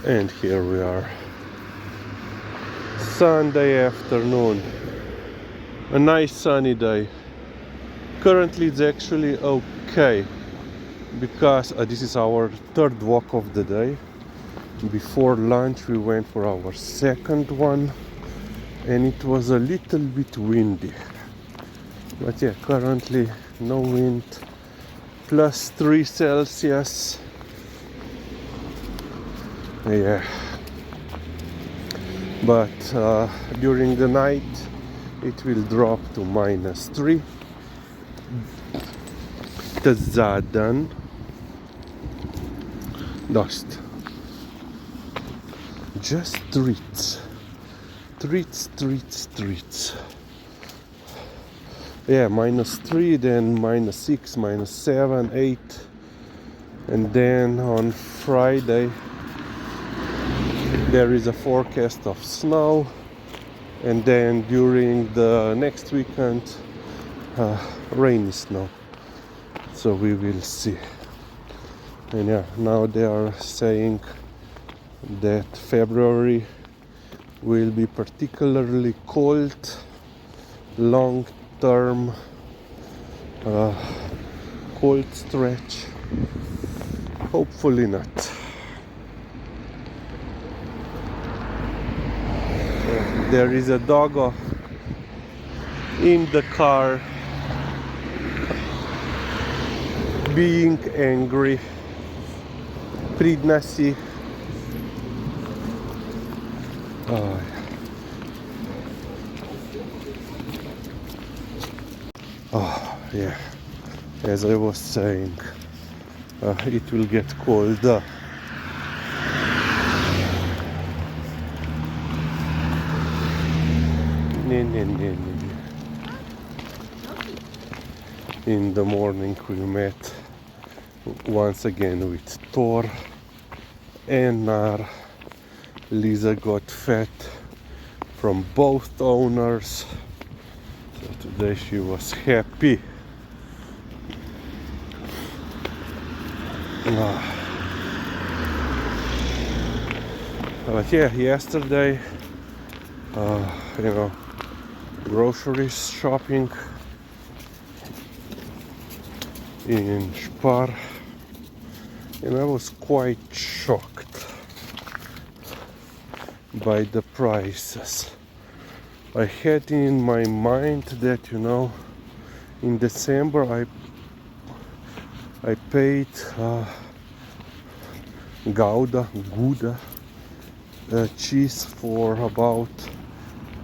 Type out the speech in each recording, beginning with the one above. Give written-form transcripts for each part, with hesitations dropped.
And here we are, Sunday afternoon, a nice sunny day. Currently it's actually okay because this is our third walk of the day. Before lunch we went for our second one and it was a little bit windy, but yeah, currently no wind, +3 Celsius. Yeah, but during the night it will drop to -3. Tezadan dust. Just treats. Yeah, -3, then -6, -7, 8, and then on Friday there is a forecast of snow, and then during the next weekend rainy snow. So we will see. And yeah, now they are saying that February will be particularly cold, long-term cold stretch. Hopefully not. There is a dog in the car being angry. Pridnasi. Yeah, as I was saying, it will get colder. In the morning we met once again with Thor and Nar. Liza got fed from both owners, so today she was happy. But yeah, yesterday, groceries shopping in Spar, and I was quite shocked by the prices. I had in my mind that, in December I paid Gouda cheese for about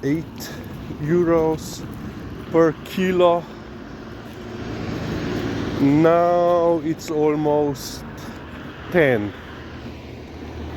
€8 per kilo. Now it's almost 10.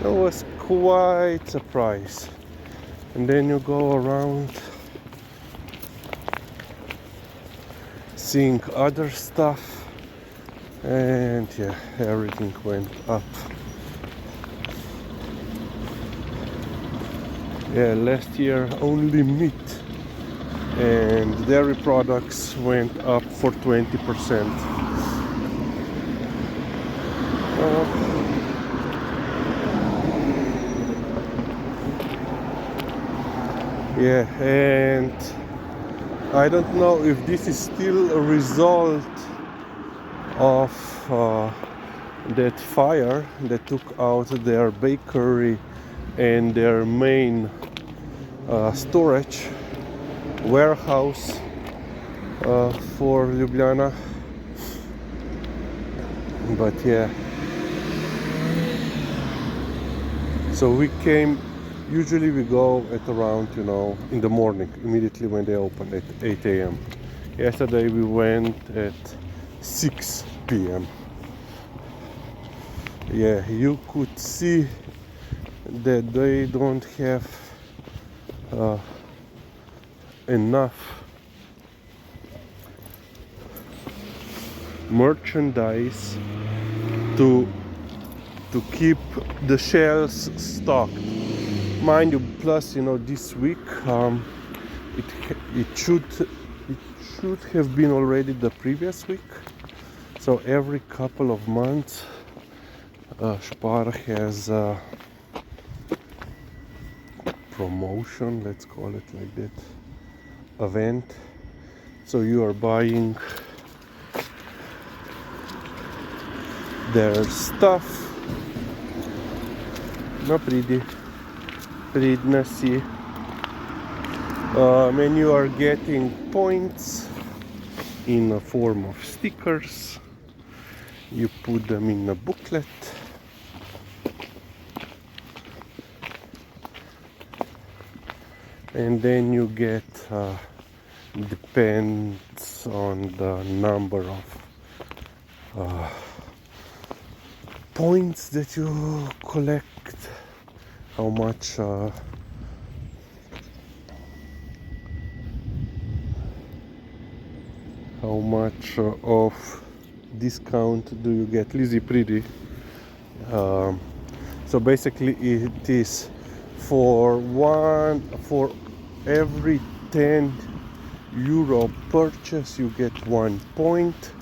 That was quite a price. And then you go around seeing other stuff, and yeah, everything went up. Yeah, last year only meat and dairy products went up for 20%. Yeah, and I don't know if this is still a result of that fire that took out their bakery and their main storage warehouse for Ljubljana. But yeah, so we came. Usually we go at around, in the morning, immediately when they open at 8 a.m. Yesterday we went at 6 p.m. Yeah, you could see that they don't have enough merchandise to keep the shelves stocked. Mind you, plus this week it should have been already the previous week. So every couple of months Spar has promotion, let's call it like that, event. So you are buying their stuff. No, pretty nasty. And you are getting points in a form of stickers. You put them in a booklet. And then you get, depends on the number of points that you collect, how much of discount do you get. Lizzie pretty. So basically it is for every 10 euro purchase you get 1 point.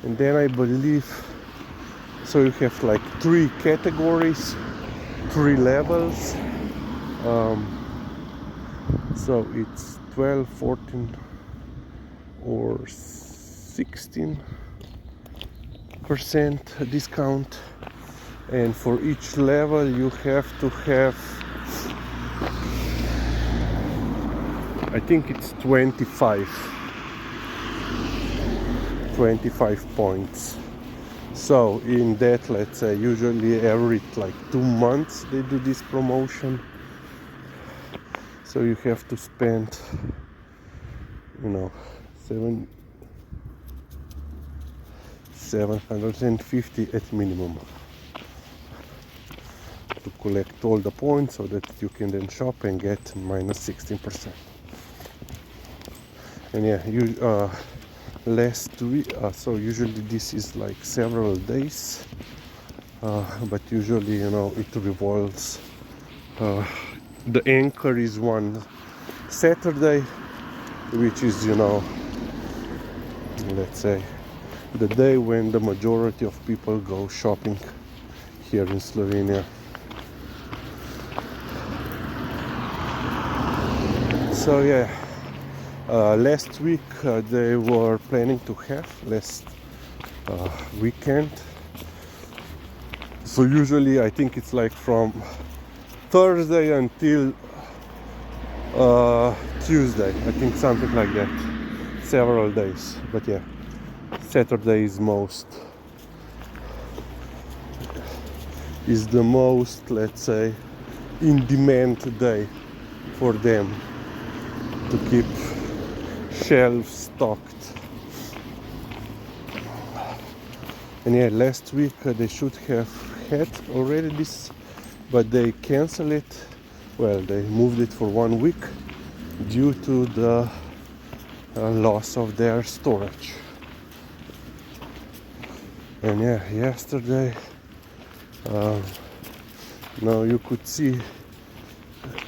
And then I believe, so you have like 3 categories, 3 levels. So it's 12, 14 or 16% discount, and for each level you have to have, I think it's 25 points. So in that, let's say usually every like 2 months they do this promotion. So you have to spend, 750 at minimum to collect all the points, so that you can then shop and get minus 16%. And yeah, last week, so usually this is like several days, but usually it revolves. The anchor is one Saturday, which is let's say the day when the majority of people go shopping here in Slovenia. So yeah, last week they were planning to have last weekend. So usually I think it's like from Thursday until Tuesday, I think, something like that, several days. But yeah, Saturday is the most, let's say, in demand day for them to keep shelves stocked. And yeah, last week they should have had already this, but they canceled it. Well, they moved it for 1 week due to the loss of their storage. And yeah, yesterday now you could see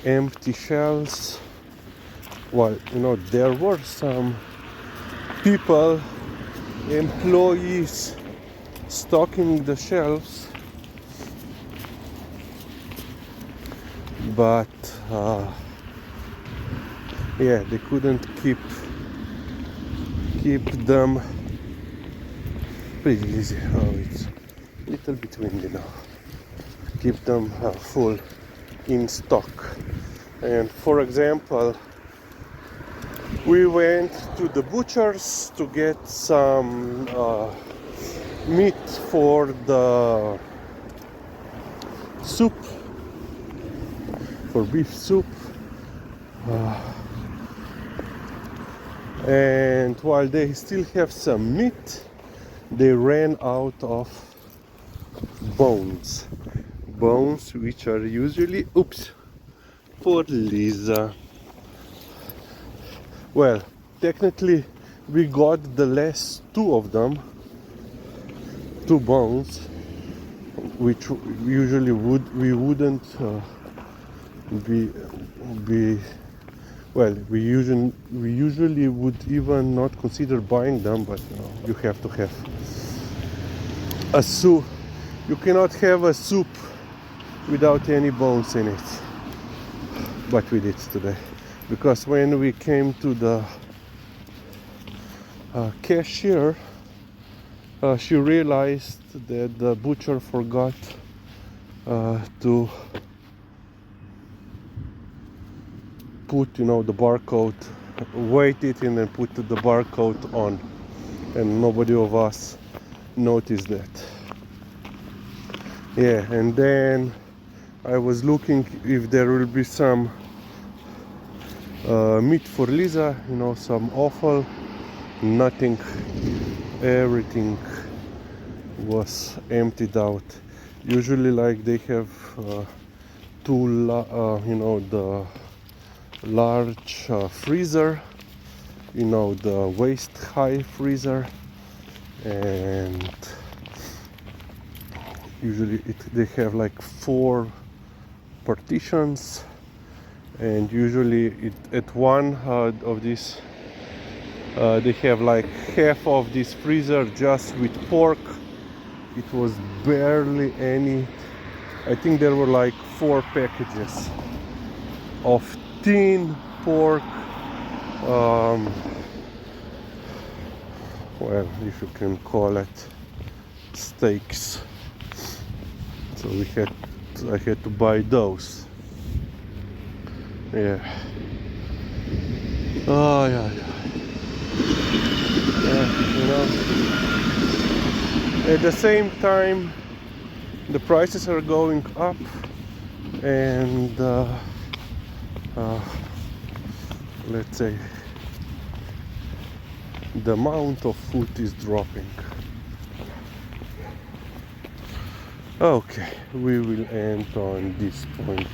empty shelves. Well, there were some people, employees, stocking the shelves, but yeah, they couldn't keep them pretty easy. Oh, it's a little bit windy now. Keep them full in stock. And for example, we went to the butcher's to get some meat for the soup, for beef soup. And while they still have some meat, they ran out of bones, which are usually, for Lisa. Well, technically we got the last 2 of them, 2 bones, which usually we wouldn't be well, we usually would even not consider buying them, but you have to have a soup. You cannot have a soup without any bones in it. but we did today, because when we came to the cashier, she realized that the butcher forgot to put, the barcode, waited and then put the barcode on, and nobody of us noticed that. Yeah, and then I was looking if there will be some meat for Lisa, some offal. Nothing. Everything was emptied out. Usually, like, they have the large freezer, the waist high freezer, and usually they have like 4 partitions, and usually at one of these they have like half of this freezer just with pork. It was barely any. I think there were like 4 packages of tin pork, well, if you can call it steaks. So I had to buy those. Yeah. Oh yeah. At the same time, the prices are going up, and let's say the amount of food is dropping. Okay, we will end on this point.